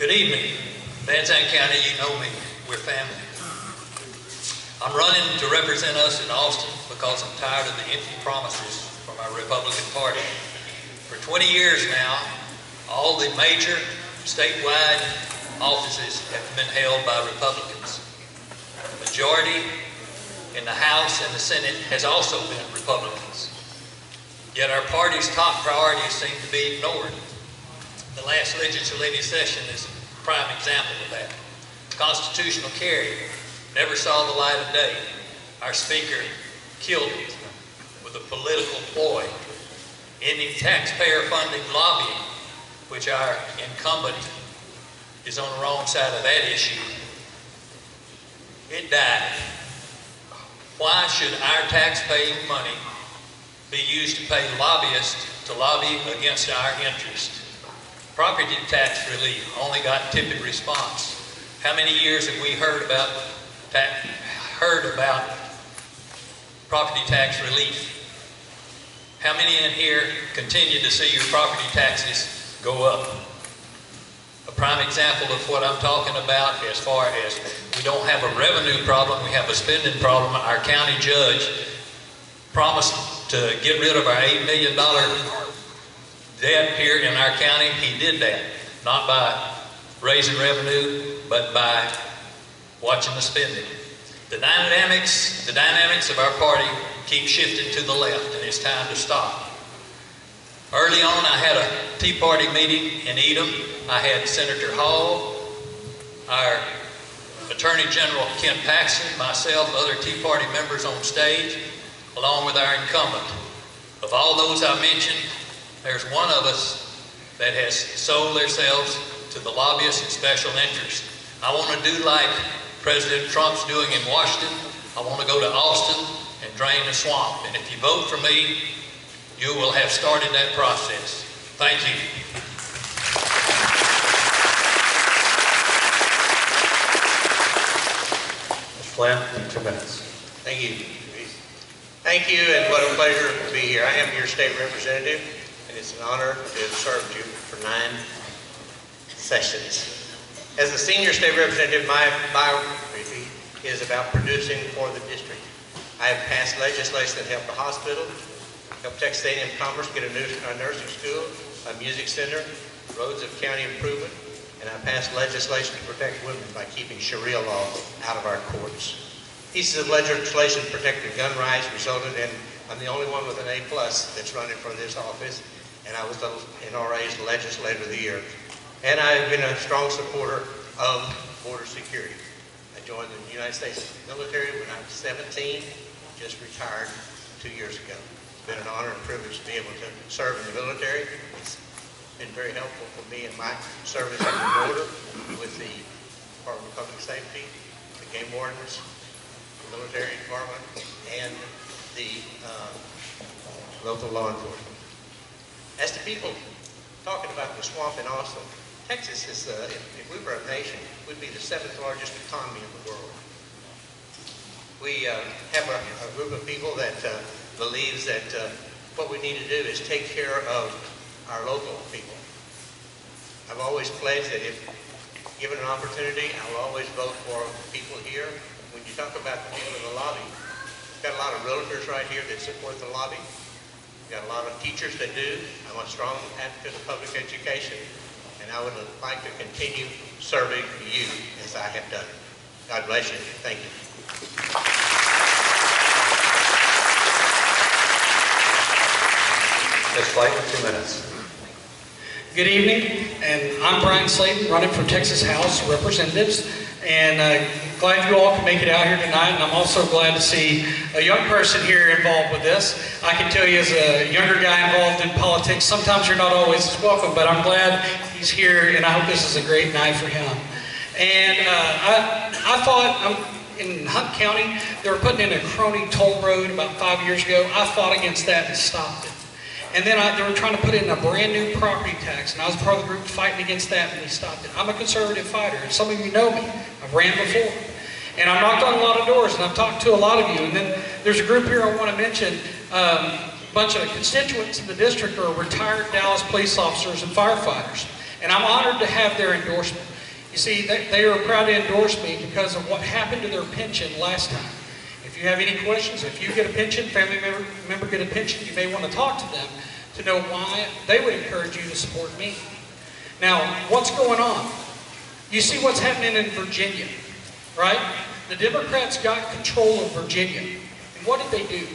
Good evening. Zandt County, you know me. We're family. I'm running to represent us in Austin because I'm tired of the empty promises from our Republican Party. For 20 years now, all the major statewide offices have been held by Republicans. The majority in the House and the Senate has also been Republicans. Yet our party's top priorities seem to be ignored. The last legislative session is a prime example of that. Constitutional carry never saw the light of day. Our Speaker killed it with a political ploy, ending taxpayer-funded lobbying, which our incumbent is on the wrong side of that issue. It died. Why should our tax-paying money be used to pay lobbyists to lobby against our interests? Property tax relief only got tepid response. How many years have we heard about property tax relief? How many in here continue to see your property taxes go up? A prime example of what I'm talking about, as far as we don't have a revenue problem, we have a spending problem. Our county judge promised to get rid of our $8 million debt here in our county. He did that, not by raising revenue, but by watching the spending. The dynamics of our party keep shifting to the left, and it's time to stop. Early on, I had a Tea Party meeting in Edom. I had Senator Hall, our Attorney General Ken Paxton, myself, other Tea Party members on stage, along with our incumbent. Of all those I mentioned, there's one of us that has sold themselves to the lobbyists and special interests. I want to do like President Trump's doing in Washington. I want to go to Austin and drain the swamp. And if you vote for me, you will have started that process. Thank you. Mr. Flynn, 2 minutes. Thank you. Thank you, and what a pleasure to be here. I am your state representative, and it's an honor to have served you for 9 sessions. As a senior state representative, my biography is about producing for the district. I have passed legislation that helped the hospital, helped Texas A&M Commerce get a nursing school, a music center, roads of county improvement, and I passed legislation to protect women by keeping Sharia law out of our courts. Pieces of legislation protecting gun rights resulted in, I'm the only one with an A+ that's running for this office, and I was the NRA's Legislator of the Year. And I've been a strong supporter of border security. I joined the United States military when I was 17, just retired 2 years ago. It's been an honor and privilege to be able to serve in the military. It's been very helpful for me in my service at the border with the Department of Public Safety, the game wardens, the military department, and the local law enforcement. As to people talking about the swamp in Austin, Texas is, if we were a nation, would be the 7th largest economy in the world. We have a group of people that believes that what we need to do is take care of our local people. I've always pledged that if given an opportunity, I will always vote for people here. When you talk about the people in the lobby, we've got a lot of realtors right here that support the lobby. We've got a lot of teachers that do. I'm a strong advocate of public education, and I would like to continue serving you as I have done. God bless you. Thank you. Ms. Slaton, 2 minutes. Good evening, and I'm Bryan Slaton, running for Texas House of Representatives, and glad you all can make it out here tonight, and I'm also glad to see a young person here involved with this. I can tell you as a younger guy involved in politics, sometimes you're not always as welcome, but I'm glad he's here, and I hope this is a great night for him. And I thought, in Hunt County, they were putting in a crony toll road about 5 years ago. I fought against that and stopped it. And then they were trying to put in a brand new property tax, and I was part of the group fighting against that, and we stopped it. I'm a conservative fighter, and some of you know me. I've ran before. And I've knocked on a lot of doors, and I've talked to a lot of you. And then there's a group here I want to mention. A bunch of constituents in the district are retired Dallas police officers and firefighters. And I'm honored to have their endorsement. You see, they are proud to endorse me because of what happened to their pension last time. If you have any questions, if you get a pension, family member get a pension, you may want to talk to them to know why they would encourage you to support me. Now, what's going on? You see what's happening in Virginia, right? The Democrats got control of Virginia. And what did they do?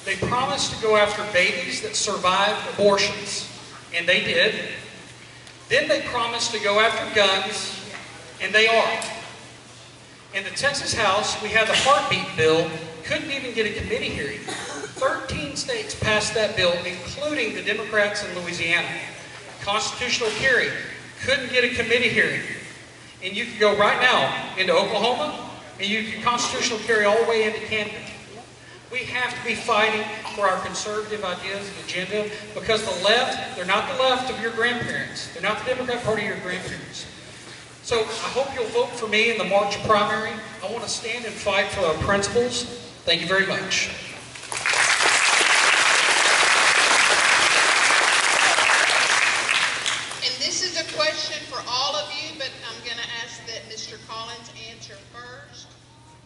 They promised to go after babies that survived abortions. And they did. Then they promised to go after guns. And they are. In the Texas House, we had the heartbeat bill. Couldn't even get a committee hearing. 13 states passed that bill, including the Democrats in Louisiana. Constitutional carry. Couldn't get a committee hearing. And you can go right now into Oklahoma, and you can constitutional carry all the way into Canada. We have to be fighting for our conservative ideas and agenda because the left, they're not the left of your grandparents. They're not the Democrat Party of your grandparents. So I hope you'll vote for me in the March primary. I want to stand and fight for our principles. Thank you very much. And this is a question for all of you, but I'm going to ask that Mr. Collins answer first.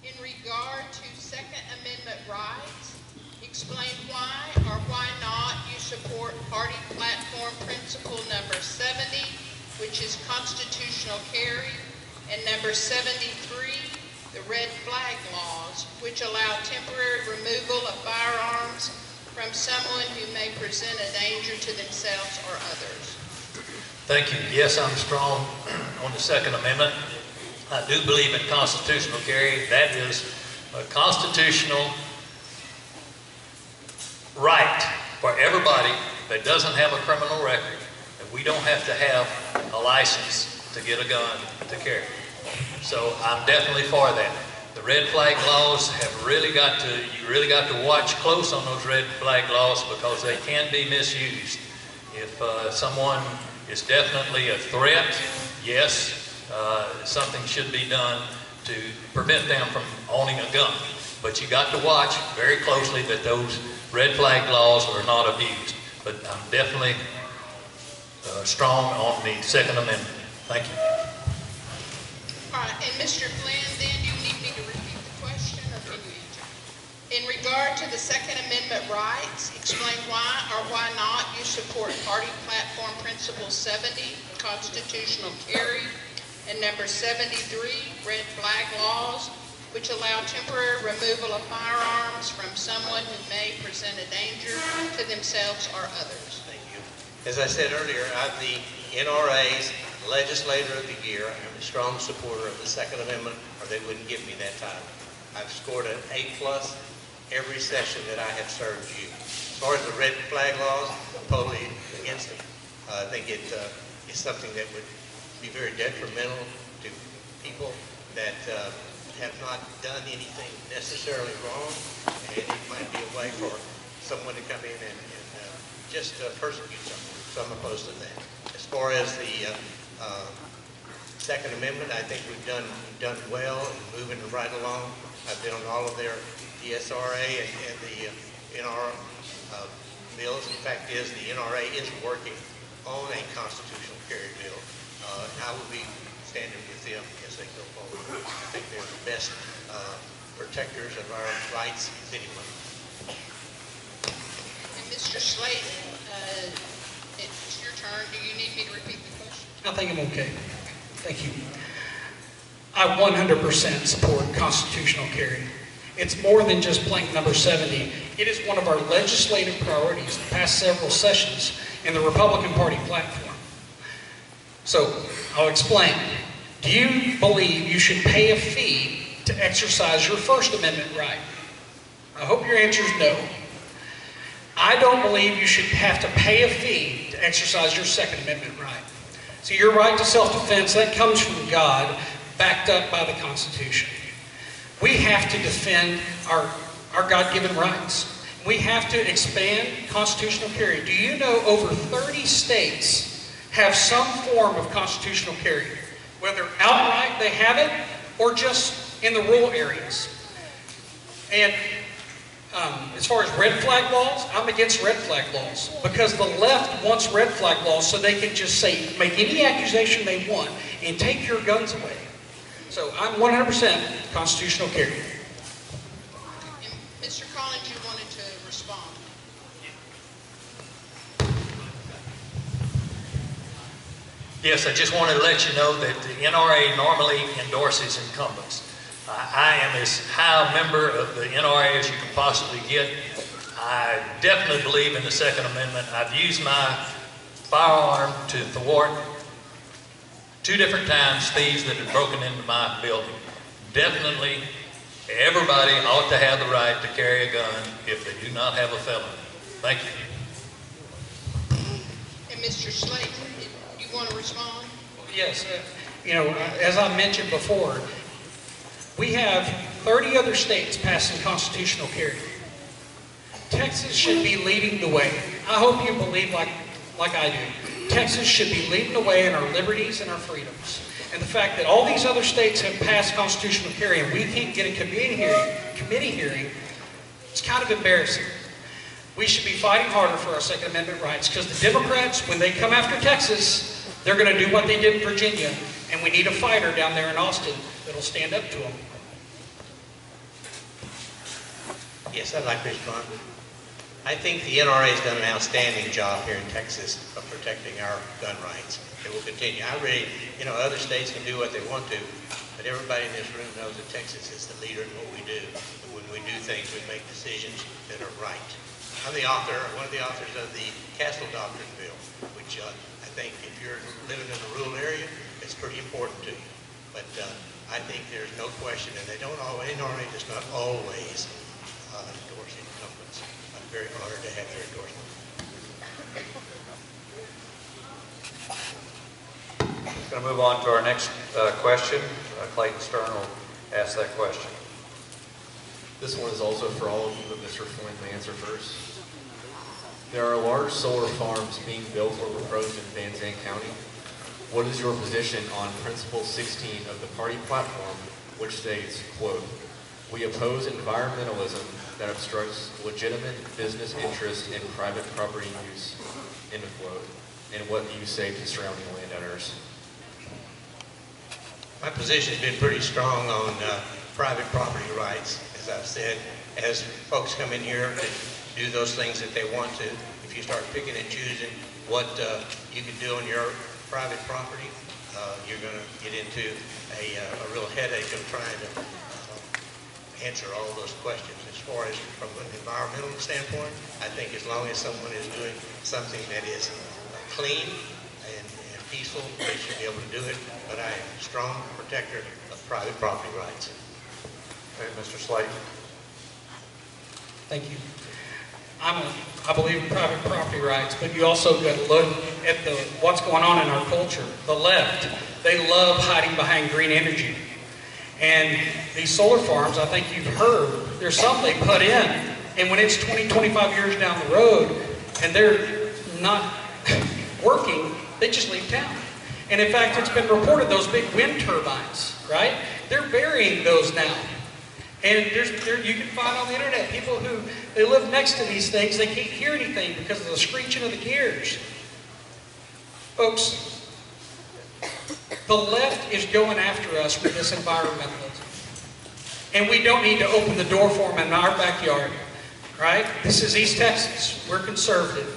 In regard to Second Amendment rights, explain why or why not you support Party Platform Principle number 70, which is constitutional carry, and number 73, the red flag laws, which allow temporary removal of firearms from someone who may present a danger to themselves or others. Thank you. Yes, I'm strong on the Second Amendment. I do believe in constitutional carry. That is a constitutional right for everybody that doesn't have a criminal record, that we don't have to have a license to get a gun to carry. So I'm definitely for that. The red flag laws have really got to, you really got to watch close on those red flag laws because they can be misused. If someone is definitely a threat, yes, something should be done to prevent them from owning a gun. But you got to watch very closely that those red flag laws are not abused. But I'm definitely strong on the Second Amendment. Thank you. All right, and Mr. Flynn, then you need me to repeat the question, or can you answer? In regard to the Second Amendment rights, explain why or why not you support Party Platform Principle 70, constitutional carry, and number 73, red flag laws, which allow temporary removal of firearms from someone who may present a danger to themselves or others. Thank you. As I said earlier, I'm the NRA's Legislator of the Year. I'm a strong supporter of the Second Amendment, or they wouldn't give me that title. I've scored an A+ every session that I have served you. As far as the red flag laws, I'm totally against them. I think it is something that would be very detrimental to people that have not done anything necessarily wrong, and it might be a way for someone to come in and just persecute someone. So I'm opposed to that. As far as the Second Amendment, I think we've done well and moving right along. I've been on all of their SRA and the NR bills. The fact is, the NRA is working on a constitutional carry bill. I will be standing with them as they go forward. I think they're the best protectors of our rights as anyone. And Mr. Slaton, it's your turn. Do you need me to repeat the question? I think I'm okay. Thank you. I 100% support constitutional carry. It's more than just plank number 70. It is one of our legislative priorities the past several sessions in the Republican Party platform. So, I'll explain. Do you believe you should pay a fee to exercise your First Amendment right? I hope your answer is no. I don't believe you should have to pay a fee to exercise your Second Amendment right. So your right to self-defense, that comes from God, backed up by the Constitution. We have to defend our God-given rights. We have to expand constitutional carry. Do you know over 30 states have some form of constitutional carry? Whether outright they have it, or just in the rural areas. And as far as red flag laws, I'm against red flag laws because the left wants red flag laws so they can just say, make any accusation they want and take your guns away. So I'm 100% constitutional carry. And Mr. Collins, you wanted to respond. Yes, I just wanted to let you know that the NRA normally endorses incumbents. I am as high a member of the NRA as you can possibly get. I definitely believe in the Second Amendment. I've used my firearm to thwart 2 different times thieves that had broken into my building. Definitely, everybody ought to have the right to carry a gun if they do not have a felony. Thank you. And Mr. Slaton, you want to respond? Yes, as I mentioned before, we have 30 other states passing constitutional carry. Texas should be leading the way. I hope you believe like I do. Texas should be leading the way in our liberties and our freedoms. And the fact that all these other states have passed constitutional carry and we can't get a committee hearing, it's kind of embarrassing. We should be fighting harder for our Second Amendment rights, because the Democrats, when they come after Texas, they're going to do what they did in Virginia, and we need a fighter down there in Austin that'll stand up to them. Yes, I'd like to respond. I think the NRA has done an outstanding job here in Texas of protecting our gun rights. It will continue. I really, other states can do what they want to, but everybody in this room knows that Texas is the leader in what we do. And when we do things, we make decisions that are right. I'm one of the authors of the Castle Doctrine Bill, which I think if you're living in a rural area, it's pretty important to you. But I think there's no question, and NRA does not always endorse incumbents. I'm very honored to have their endorsement. We're going to move on to our next question. Clayton Stern will ask that question. This one is also for all of you, but Mr. Flynn may answer first. There are large solar farms being built or proposed in Van Zandt County. What is your position on Principle 16 of the party platform, which states, quote, "We oppose environmentalism that obstructs legitimate business interest in private property use," end of quote. And what do you say to surrounding landowners? My position's been pretty strong on private property rights. As I've said, as folks come in here to do those things that they want to, if you start picking and choosing what you can do on your private property, you're going to get into a real headache of trying to answer all those questions. As far as from an environmental standpoint, I think as long as someone is doing something that is clean and peaceful, they should be able to do it. But I am a strong protector of private property rights. Okay, Mr. Slaton. Thank you. I believe in private property rights, but you also got to look at what's going on in our culture. The left, they love hiding behind green energy. And these solar farms, I think you've heard, there's some they put in, and when it's 20, 25 years down the road, and they're not working, they just leave town. And in fact, it's been reported, those big wind turbines, right? They're burying those now. And you can find on the internet people who, they live next to these things, they can't hear anything because of the screeching of the gears. Folks, the left is going after us with this environmentalism. And we don't need to open the door for them in our backyard, right? This is East Texas. We're conservative.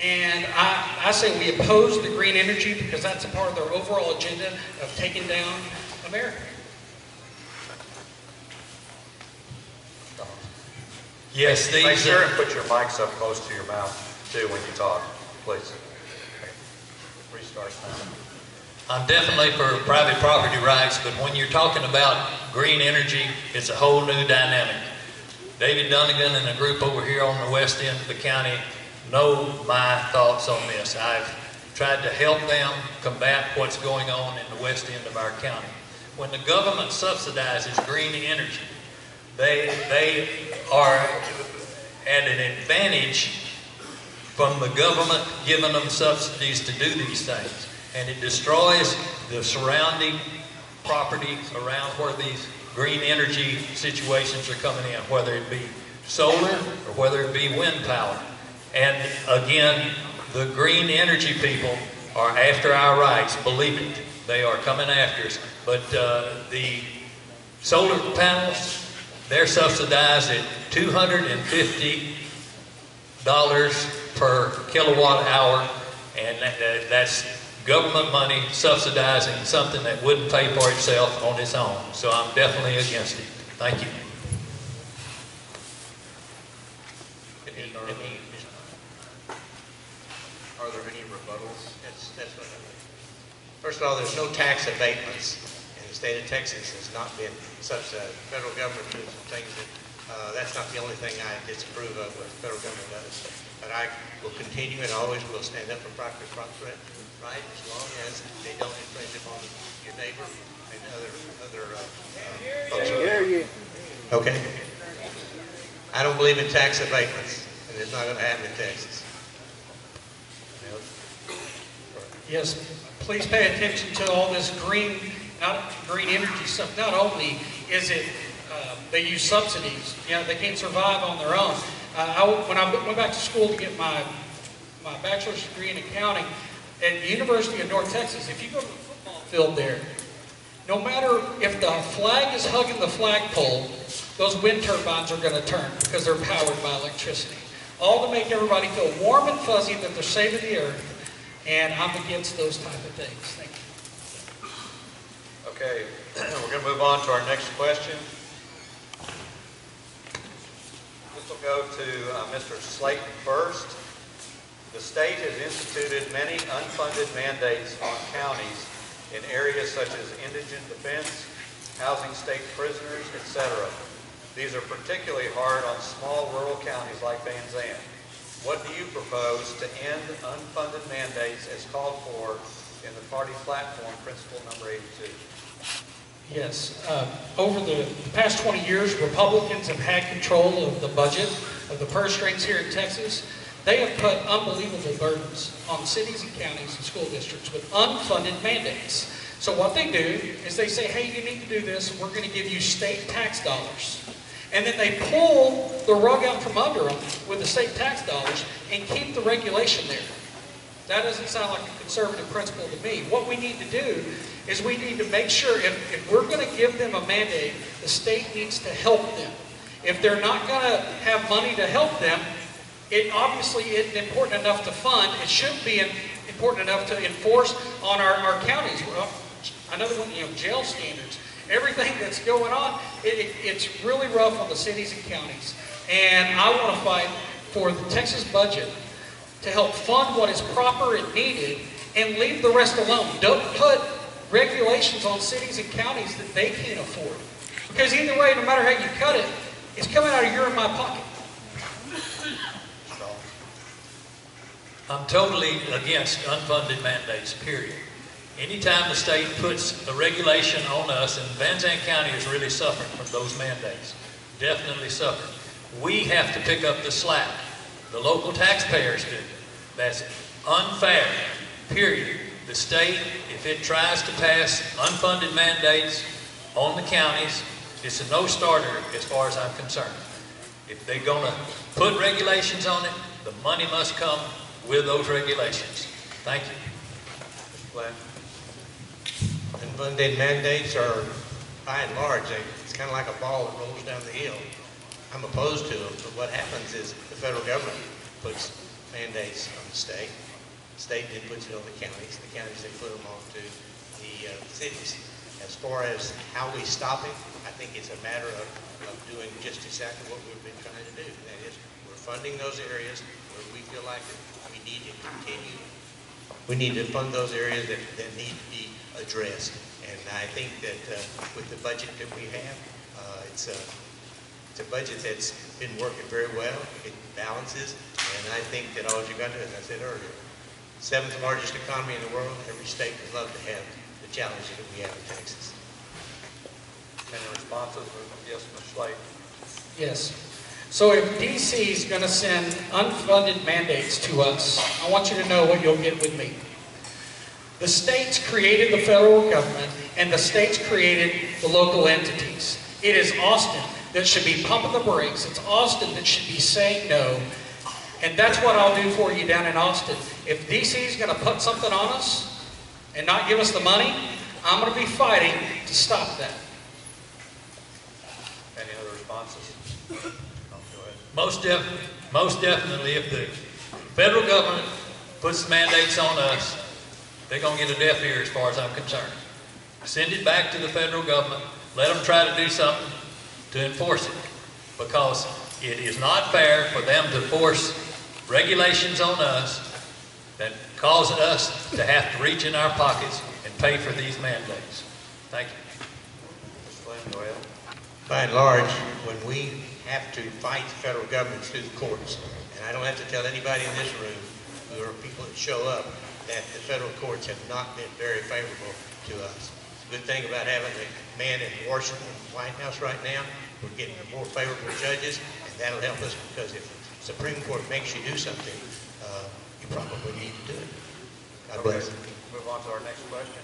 And I say we oppose the green energy because that's a part of their overall agenda of taking down America. Yes, these Make sure and put your mics up close to your mouth, too, when you talk, please. Okay. Restart now. I'm definitely for private property rights, but when you're talking about green energy, it's a whole new dynamic. David Dunnigan and a group over here on the west end of the county know my thoughts on this. I've tried to help them combat what's going on in the west end of our county. When the government subsidizes green energy, they are at an advantage from the government giving them subsidies to do these things. And it destroys the surrounding property around where these green energy situations are coming in, whether it be solar or whether it be wind power. And again, the green energy people are after our rights, believe it. They are coming after us. But the solar panels, they're subsidized at $250 per kilowatt hour, and that's government money subsidizing something that wouldn't pay for itself on its own. So I'm definitely against it. Thank you. Are there any rebuttals? That's what I mean. First of all, there's no tax abatements, and the state of Texas has not been subsidized. The federal government does some things that, that's not the only thing I disapprove of what the federal government does. But I will continue and always will stand up for property right, as long as they don't infringe upon your neighbor and other folks. Okay. I don't believe in tax abatements, and it's not going to happen in Texas. Yes, please pay attention to all this green energy stuff. Not only is it they use subsidies, they can't survive on their own. When I went back to school to get my bachelor's degree in accounting at the University of North Texas, if you go to the football field there, no matter if the flag is hugging the flagpole, those wind turbines are going to turn because they're powered by electricity. All to make everybody feel warm and fuzzy that they're saving the earth. And I'm against those type of things. Thank you. Okay, we're going to move on to our next question. This will go to Mr. Slaton first. The state has instituted many unfunded mandates on counties in areas such as indigent defense, housing state prisoners, etc. These are particularly hard on small rural counties like Van Zandt. What do you propose to end unfunded mandates as called for in the party platform, principle number 82? Yes. Over the past 20 years, Republicans have had control of the budget, of the purse strings here in Texas. They have put unbelievable burdens on cities and counties and school districts with unfunded mandates. So what they do is they say, hey, you need to do this, and we're going to give you state tax dollars. And then they pull the rug out from under them with the state tax dollars and keep the regulation there. That doesn't sound like a conservative principle to me. What we need to do is we need to make sure if we're going to give them a mandate, the state needs to help them. If they're not going to have money to help them, it obviously isn't important enough to fund. It shouldn't be important enough to enforce on our counties. Another one, jail standards. Everything that's going on, it's really rough on the cities and counties. And I want to fight for the Texas budget to help fund what is proper and needed and leave the rest alone. Don't put regulations on cities and counties that they can't afford. Because either way, no matter how you cut it, it's coming out of your and my pocket. I'm totally against unfunded mandates, period. Anytime the state puts a regulation on us, and Van Zandt County is really suffering from those mandates, definitely suffering. We have to pick up the slack. The local taxpayers do. That's unfair, period. The state, if it tries to pass unfunded mandates on the counties, it's a no-starter as far as I'm concerned. If they're going to put regulations on it, the money must come with those regulations. Thank you. Flynn? Unfunded mandates are, by and large, it's kind of like a ball that rolls down the hill. I'm opposed to them, but what happens is the federal government puts mandates on the state. The state then puts it on the counties. The counties then put them on to the cities. As far as how we stop it, I think it's a matter of doing just exactly what we've been trying to do. That is, we're funding those areas where we feel like we need to continue. We need to fund those areas that need to be addressed. And I think that with the budget that we have, it's a budget that's been working very well. It balances, and I think that all you got to do, as I said earlier, 7th largest economy in the world. Every state would love to have the challenges that we have in Texas. Any responses? Yes, Ms. Slaton. Yes. So if DC is going to send unfunded mandates to us, I want you to know what you'll get with me. The states created the federal government, and the states created the local entities. It is Austin that should be pumping the brakes. It's Austin that should be saying no. And that's what I'll do for you down in Austin. If DC is going to put something on us and not give us the money, I'm going to be fighting to stop that. Any other responses? Oh, go ahead. Most definitely, if the federal government puts mandates on us, they're going to get a deaf ear as far as I'm concerned. Send it back to the federal government. Let them try to do something to enforce it. Because it is not fair for them to force regulations on us that cause us to have to reach in our pockets and pay for these mandates. Thank you. Mr. Flynn, go ahead. By and large, when we have to fight the federal government through the courts, and I don't have to tell anybody in this room, who are people that show up, that the federal courts have not been very favorable to us. The good thing about having the man in Washington, White House right now, we're getting more favorable judges, and that'll help us, because if the Supreme Court makes you do something, you probably need to do it. God bless. Move on to our next question.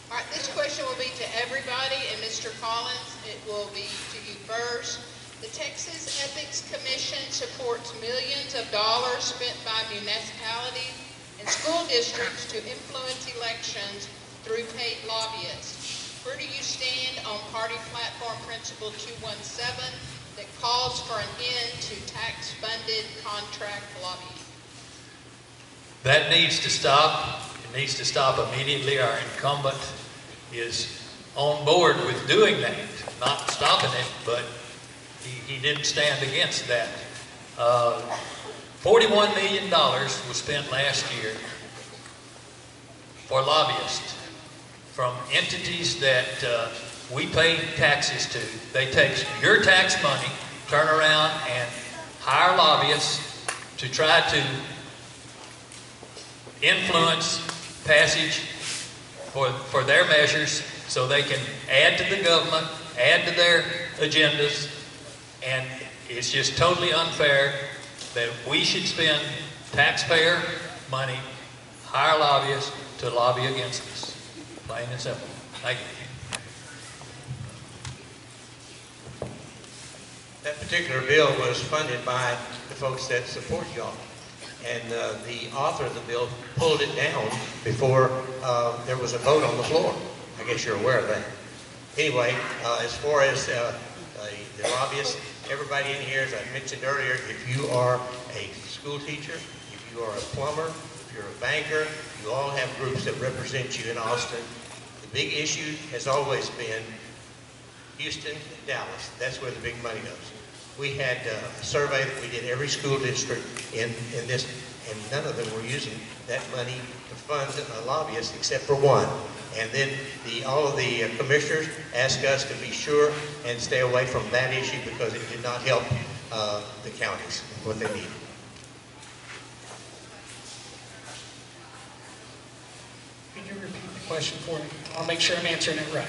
All right, this question will be to everybody, and Mr. Collins, it will be to you first. The Texas Ethics Commission supports millions of dollars spent by municipalities and school districts to influence elections through paid lobbyists. Where do you stand on Party Platform Principle 217 that calls for an end to tax-funded contract lobbying? That needs to stop. It needs to stop immediately. Our incumbent is on board with doing that, not stopping it, but he didn't stand against that. $41 million was spent last year for lobbyists from entities that we pay taxes to. They take your tax money, turn around and hire lobbyists to try to influence passage for their measures so they can add to the government, add to their agendas, and it's just totally unfair that we should spend taxpayer money, hire lobbyists to lobby against us. Plain and simple. Thank you. That particular bill was funded by the folks that support y'all. And the author of the bill pulled it down before there was a vote on the floor. I guess you're aware of that. Anyway, as far as the lobbyists, everybody in here, as I mentioned earlier, if you are a school teacher, if you are a plumber, if you're a banker, you all have groups that represent you in Austin. The big issue has always been Houston and Dallas. That's where the big money goes. We had a survey that we did every school district in this, and none of them were using that money to fund lobbyists except for one. And then all of the commissioners asked us to be sure and stay away from that issue because it did not help the counties what they needed. Could you repeat the question for me? I'll make sure I'm answering it right.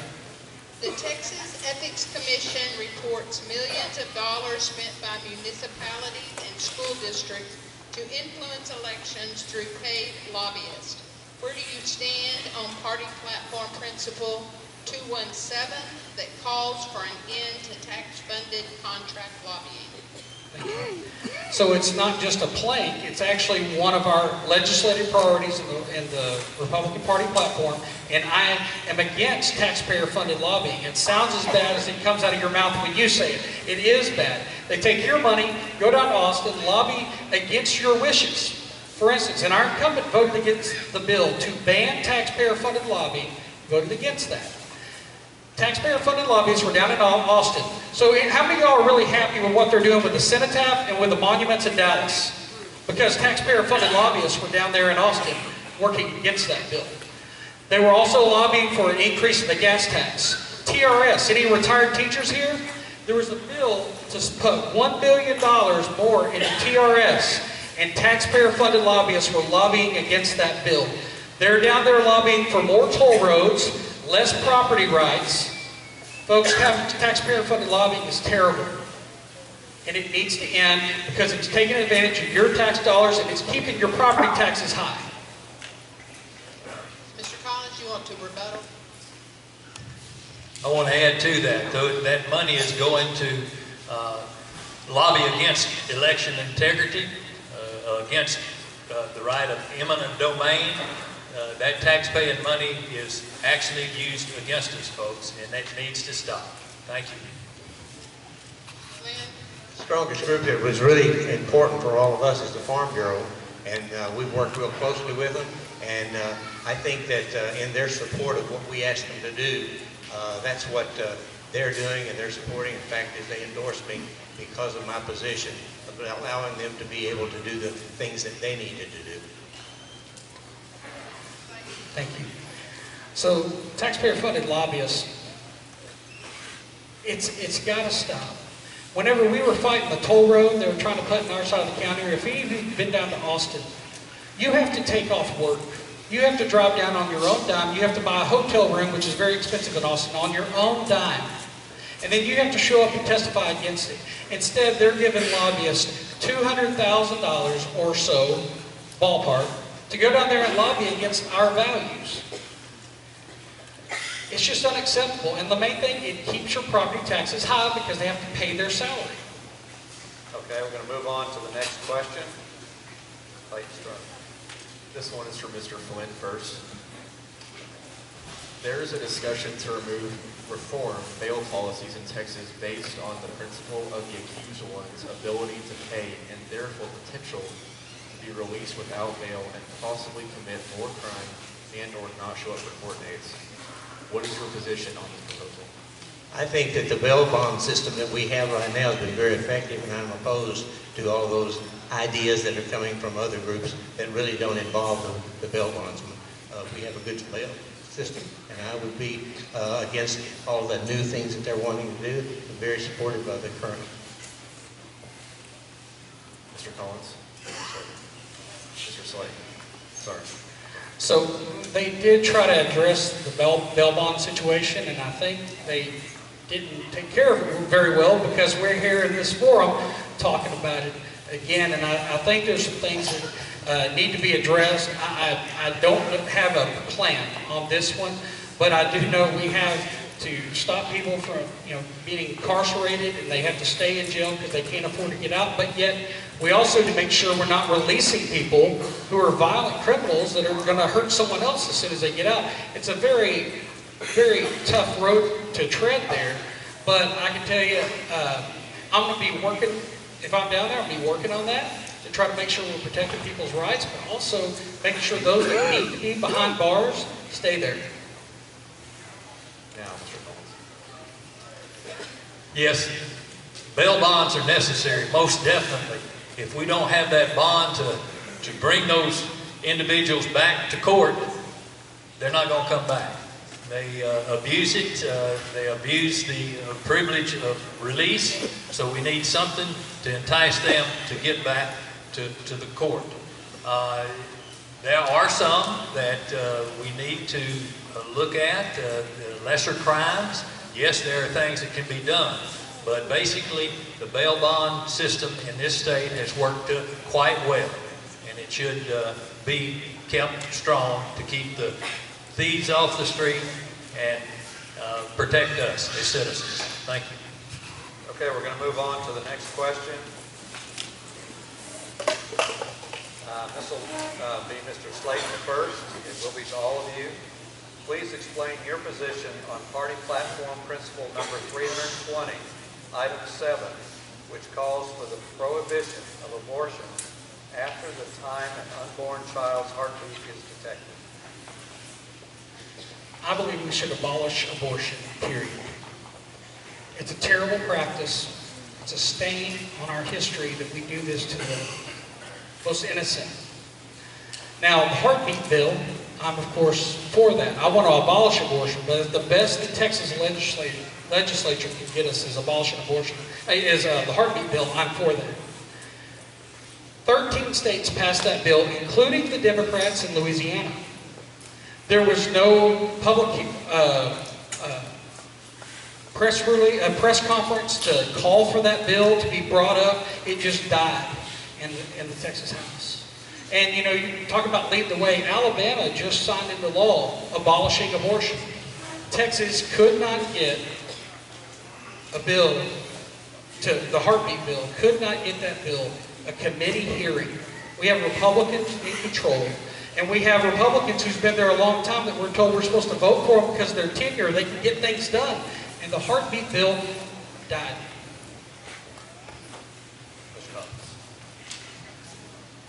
The Texas Ethics Commission reports millions of dollars spent by municipalities and school districts to influence elections through paid lobbyists. Where do you stand on Party Platform Principle 217 that calls for an end to tax-funded contract lobbying? So it's not just a plank, it's actually one of our legislative priorities in the Republican Party platform, and I am against taxpayer-funded lobbying. It sounds as bad as it comes out of your mouth when you say it. It is bad. They take your money, go down to Austin, lobby against your wishes. For instance, and our incumbent voted against the bill to ban taxpayer-funded lobbying, voted against that. Taxpayer-funded lobbyists were down in Austin. So how many of y'all are really happy with what they're doing with the cenotaph and with the monuments in Dallas? Because taxpayer-funded lobbyists were down there in Austin working against that bill. They were also lobbying for an increase in the gas tax. TRS, any retired teachers here? There was a bill to put $1 billion more into TRS, and taxpayer-funded lobbyists were lobbying against that bill. They're down there lobbying for more toll roads, less property rights. Folks, taxpayer-funded lobbying is terrible. And it needs to end because it's taking advantage of your tax dollars and it's keeping your property taxes high. Mr. Collins, you want to rebuttal? I want to add to that, though, that money is going to lobby against election integrity, against the right of eminent domain. That taxpaying money is actually used against us, folks, and that needs to stop. Thank you. Flynn? Strongest group that was really important for all of us is the Farm Bureau, and we've worked real closely with them, and I think that in their support of what we asked them to do, that's what they're doing, and they're supporting. In fact, they endorsed me because of my position of allowing them to be able to do the things that they needed to do. Thank you. So, taxpayer-funded lobbyists, it's got to stop. Whenever we were fighting the toll road they were trying to put in our side of the county, or if you've been down to Austin, you have to take off work. You have to drive down on your own dime. You have to buy a hotel room, which is very expensive in Austin, on your own dime. And then you have to show up and testify against it. Instead, they're giving lobbyists $200,000 or so, ballpark, to go down there and lobby against our values. It's just unacceptable. And the main thing, it keeps your property taxes high because they have to pay their salary. Okay, we're going to move on to the next question. Clayton Strong. This one is for Mr. Flynn first. There is a discussion to reform bail policies in Texas based on the principle of the accused one's ability to pay and therefore potential to be released without bail and possibly commit more crime and or not show up for court dates. What is your position on this proposal? I think that the bail bond system that we have right now has been very effective, and I'm opposed to all those ideas that are coming from other groups that really don't involve the bail bonds. We have a good bail system, and I would be against all the new things that they're wanting to do. I'm very supportive of the current. Mr. Collins? Mr. Slaton? Sorry. So they did try to address the bail bond situation, and I think they didn't take care of it very well because we're here in this forum talking about it again, and I think there's some things that need to be addressed. I don't have a plan on this one, but I do know we have to stop people from being incarcerated, and they have to stay in jail because they can't afford to get out, but yet we also need to make sure we're not releasing people who are violent criminals that are going to hurt someone else as soon as they get out. It's a very, very tough road to tread there, but I can tell you, I'm going to be working, if I'm down there, I'll be working on that to try to make sure we're protecting people's rights, but also making sure those that need to be behind bars stay there. Now, Mr. Collins. Yes, bail bonds are necessary, most definitely. If we don't have that bond to bring those individuals back to court, they're not going to come back. They abuse it. They abuse the privilege of release. So we need something to entice them to get back to the court. There are some that we need to look at, the lesser crimes. Yes, there are things that can be done. But basically, the bail bond system in this state has worked quite well. And it should be kept strong to keep the thieves off the street and protect us as citizens. Thank you. Okay, we're going to move on to the next question. This will be Mr. Slaton first. It will be to all of you. Please explain your position on party platform principle number 320, item 7, which calls for the prohibition of abortion after the time an unborn child's heartbeat is detected. I believe we should abolish abortion, period. It's a terrible practice. It's a stain on our history that we do this to the most innocent. Now, the heartbeat bill, I'm of course for that. I want to abolish abortion, but the best the Texas legislature can get us is abolishing abortion, the heartbeat bill. I'm for that. 13 states passed that bill, including the Democrats in Louisiana. There was no public press conference to call for that bill to be brought up. It just died in the Texas House. And you talk about leading the way. Alabama just signed into law abolishing abortion. Texas could not get a bill, the heartbeat bill, could not get that bill a committee hearing. We have Republicans in control, and we have Republicans who's been there a long time that we're told we're supposed to vote for them because of their tenure, they can get things done. And the heartbeat bill died.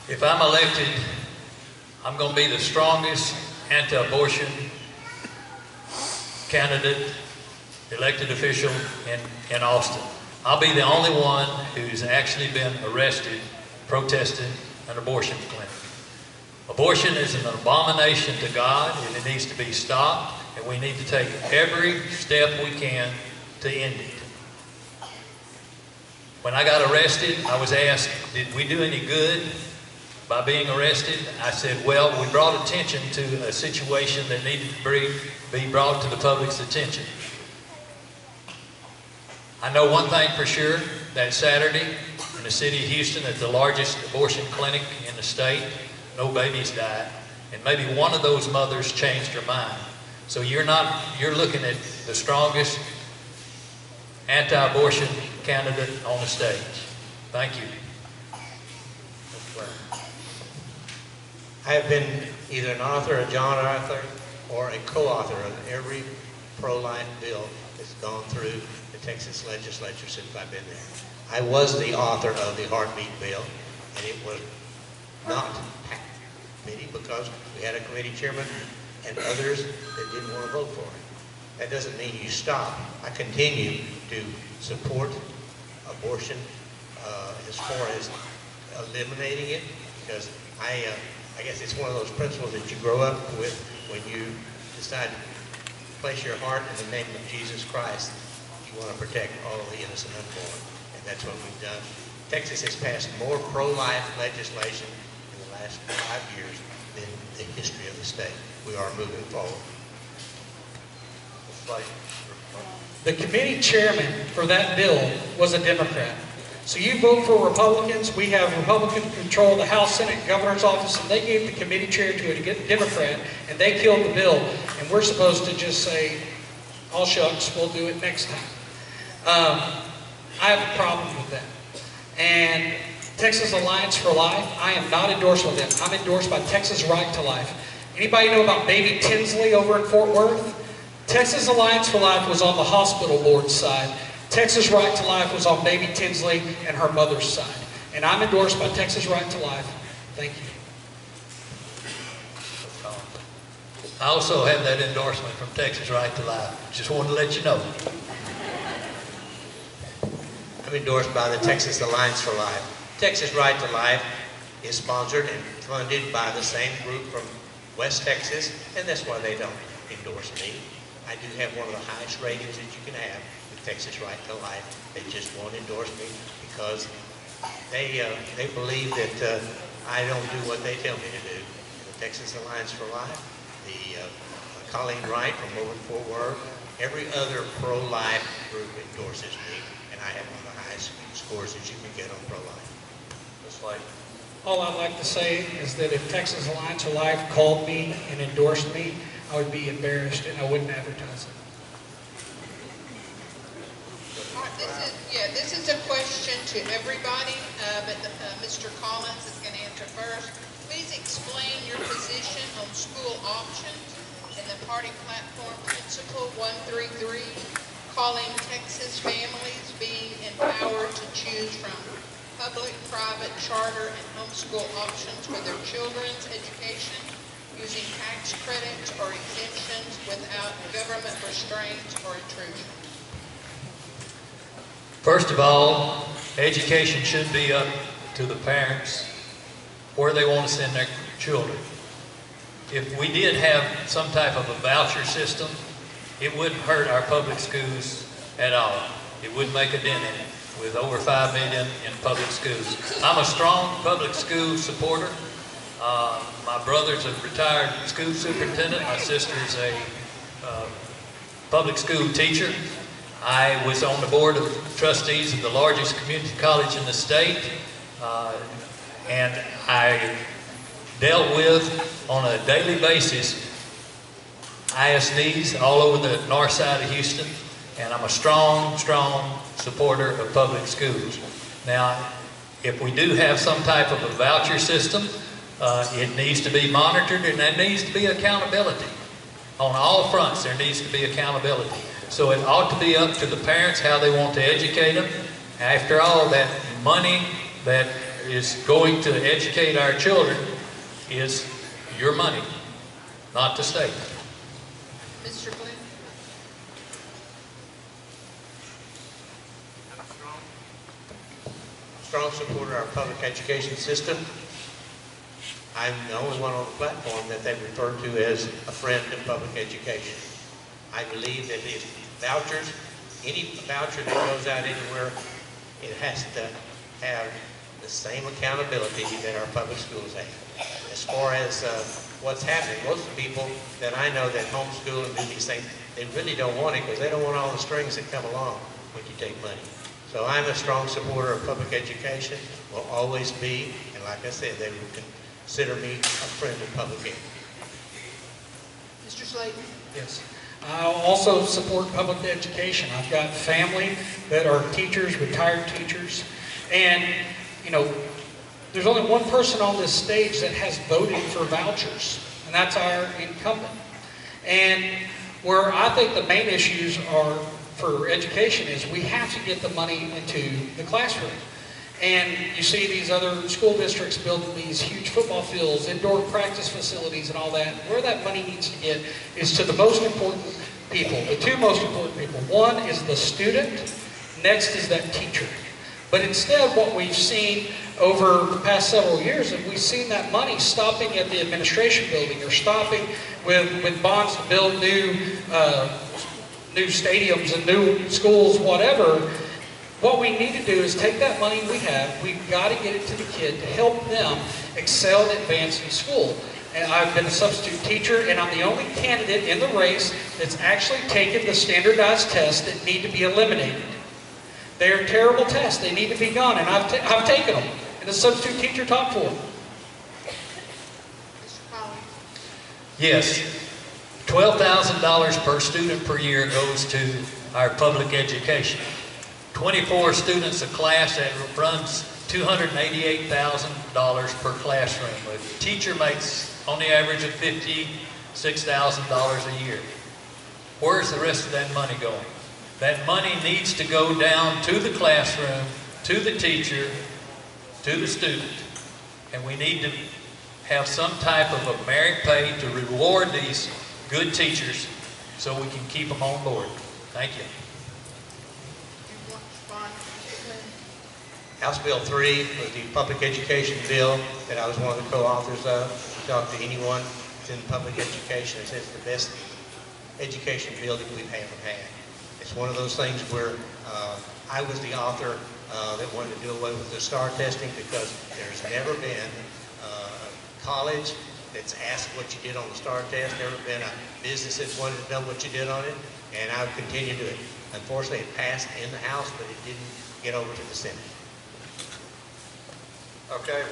If I'm elected, I'm going to be the strongest anti-abortion candidate, elected official in Austin. I'll be the only one who's actually been arrested protesting an abortion clinic. Abortion is an abomination to God, and it needs to be stopped, and we need to take every step we can to end it. When I got arrested, I was asked, did we do any good by being arrested? I said, well, we brought attention to a situation that needed to be brought to the public's attention. I know one thing for sure, that Saturday in the city of Houston at the largest abortion clinic in the state, no babies died, and maybe one of those mothers changed her mind. So you're looking at the strongest anti-abortion candidate on the stage. Thank you. I have been either an author, a John author, or a co-author of every pro-life bill that's gone through the Texas legislature since I've been there. I was the author of the heartbeat bill, and it was not packed committee because we had a committee chairman and others that didn't want to vote for it. That doesn't mean you stop. I continue to support abortion as far as eliminating it, because I guess it's one of those principles that you grow up with when you decide to place your heart in the name of Jesus Christ. You want to protect all of the innocent unborn, and that's what we've done. Texas has passed more pro-life legislation in the last 5 years than the history of the state. We are moving forward. The committee chairman for that bill was a Democrat. So you vote for Republicans, we have Republicans control the House, Senate, Governor's office, and they gave the committee chair to a Democrat, and they killed the bill, and we're supposed to just say, all shucks, we'll do it next time. I have a problem with that. And Texas Alliance for Life, I am not endorsed with them. I'm endorsed by Texas Right to Life. Anybody know about Baby Tinsley over in Fort Worth? Texas Alliance for Life was on the hospital board side. Texas Right to Life was on Baby Tinsley and her mother's side. And I'm endorsed by Texas Right to Life. Thank you. I also have that endorsement from Texas Right to Life. Just wanted to let you know. I'm endorsed by the Texas Alliance for Life. Texas Right to Life is sponsored and funded by the same group from West Texas, and that's why they don't endorse me. I do have one of the highest ratings that you can have with Texas Right to Life. They just won't endorse me because they believe that I don't do what they tell me to do. The Texas Alliance for Life, the Colleen Wright from over in Fort Worth, every other pro-life group endorses me, and I have one of the highest scores that you can get on pro-life. Just like all I'd like to say is that if Texas Alliance for Life called me and endorsed me, I would be embarrassed and I wouldn't advertise it. All right, this is a question to everybody, but Mr. Collins is going to answer first. Please explain your position on school options and the party platform principle 133, calling Texas families being empowered to choose from public, private, charter, and homeschool options for their children's education, using tax credits or exemptions without government restraints or intrusion. First of all, education should be up to the parents where they want to send their children. If we did have some type of a voucher system, it wouldn't hurt our public schools at all. It wouldn't make a dent in it with over 5 million in public schools. I'm a strong public school supporter. My brother's a retired school superintendent. My sister's a public school teacher. I was on the board of trustees of the largest community college in the state, and I dealt with, on a daily basis, ISDs all over the north side of Houston, and I'm a strong supporter of public schools. Now, if we do have some type of a voucher system, it needs to be monitored, and there needs to be accountability. On all fronts, there needs to be accountability. So it ought to be up to the parents how they want to educate them. After all, that money that is going to educate our children is your money, not the state. Mr. Flynn? Strong supporter of our public education system. I'm the only one on the platform that they refer to as a friend of public education. I believe that if vouchers, any voucher that goes out anywhere, it has to have the same accountability that our public schools have. As far as what's happening, most of the people that I know that homeschool and do these things, they really don't want it because they don't want all the strings that come along when you take money. So I'm a strong supporter of public education, will always be, and like I said, they would consider me a friend of public ed. Mr. Slaton? Yes. I also support public education. I've got family that are teachers, retired teachers, and, you know, there's only one person on this stage that has voted for vouchers, and that's our incumbent. And where I think the main issues are for education is we have to get the money into the classroom. And you see these other school districts building these huge football fields, indoor practice facilities and all that. Where that money needs to get is to the most important people, the two most important people. One is the student, next is that teacher. But instead what we've seen over the past several years is we've seen that money stopping at the administration building or stopping with bonds to build new stadiums and new schools, whatever. What we need to do is take that money we have, we've got to get it to the kid to help them excel and advance in school. And I've been a substitute teacher, and I'm the only candidate in the race that's actually taken the standardized tests that need to be eliminated. They're terrible tests, they need to be gone, and I've taken them, and the substitute teacher taught for them. Mr. Collins? Yes, $12,000 per student per year goes to our public education. 24 students a class, that runs $288,000 per classroom. A teacher makes on the average of $56,000 a year. Where's the rest of that money going? That money needs to go down to the classroom, to the teacher, to the student. And we need to have some type of a merit pay to reward these good teachers so we can keep them on board. Thank you. House Bill 3 was the public education bill that I was one of the co-authors of. Talk to anyone that's in public education, it's the best education bill that we've ever had. It's one of those things where I was the author that wanted to do away with the STAR testing because there's never been a college that's asked what you did on the STAR test, never been a business that's wanted to know what you did on it, and I would continue to do it. Unfortunately, it passed in the House, but it didn't get over to the Senate. Okay,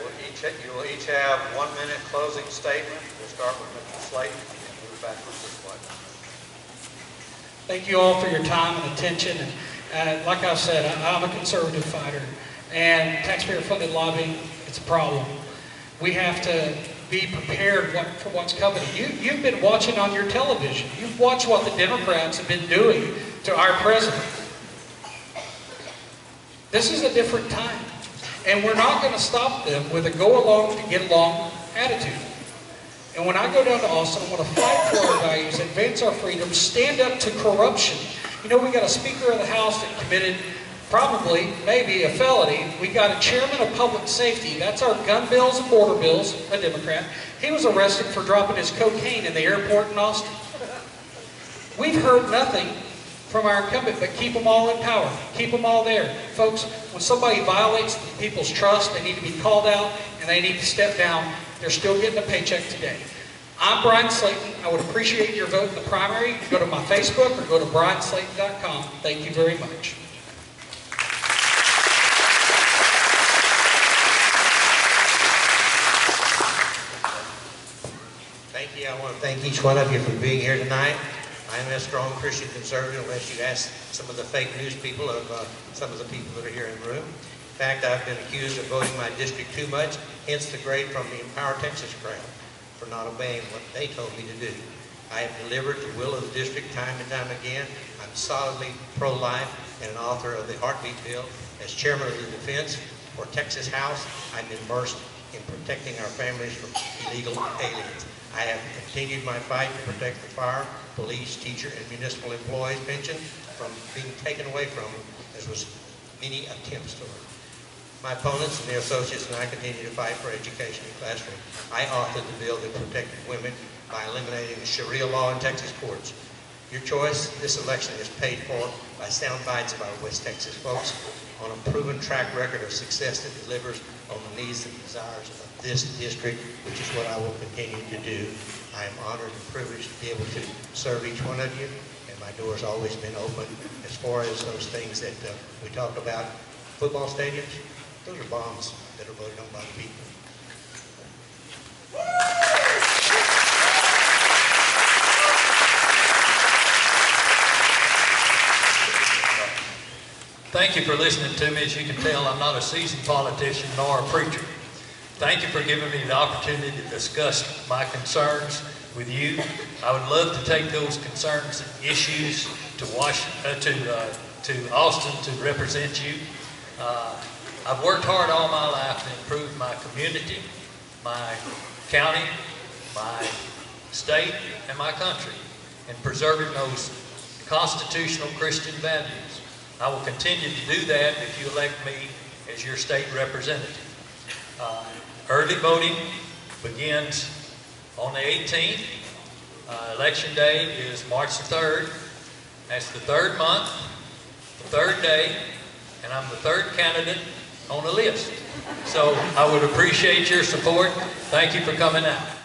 you will each have 1 minute closing statement. We'll start with Mr. Slaton and move backwards this way. Thank you all for your time and attention. And like I said, I'm a conservative fighter, and taxpayer-funded lobbying, it's a problem. We have to be prepared for what's coming. You've been watching on your television. You've watched what the Democrats have been doing to our president. This is a different time. And we're not going to stop them with a go-along to get along attitude. And when I go down to Austin, I want to fight for our values, advance our freedom, stand up to corruption. You know, we got a Speaker of the House that committed probably, maybe a felony. We got a Chairman of Public Safety. That's our gun bills and border bills, a Democrat. He was arrested for dropping his cocaine in the airport in Austin. We've heard nothing from our incumbent, but keep them all in power. Keep them all there. Folks, when somebody violates people's trust, they need to be called out and they need to step down. They're still getting a paycheck today. I'm Bryan Slaton. I would appreciate your vote in the primary. Go to my Facebook or go to bryanslaton.com. Thank you very much. Thank you. I want to thank each one of you for being here tonight. I am a strong Christian conservative, unless you ask some of the fake news people of some of the people that are here in the room. In fact, I've been accused of voting my district too much, hence the grade from the Empower Texas crowd for not obeying what they told me to do. I have delivered the will of the district time and time again. I'm solidly pro-life and an author of the Heartbeat Bill. As chairman of the defense for Texas House, I'm immersed in protecting our families from illegal aliens. I have continued my fight to protect the fire, police, teacher, and municipal employees' pension from being taken away from them, as was many attempts to learn. My opponents and their associates and I continue to fight for education in the classroom. I authored the bill that protected women by eliminating the Sharia law in Texas courts. Your choice this election is paid for by sound bites of our West Texas folks on a proven track record of success that delivers on the needs and desires of this district, which is what I will continue to do. I am honored and privileged to be able to serve each one of you, and my door's always been open. As far as those things that we talk about, football stadiums, those are bombs that are voted on by the people. Thank you for listening to me. As you can tell, I'm not a seasoned politician nor a preacher. Thank you for giving me the opportunity to discuss my concerns with you. I would love to take those concerns and issues to Austin to represent you. I've worked hard all my life to improve my community, my county, my state, and my country, and preserving those constitutional Christian values. I will continue to do that if you elect me as your state representative. Early voting begins on the 18th. Election day is March the 3rd. That's the third month, the third day, and I'm the third candidate on the list. So I would appreciate your support. Thank you for coming out.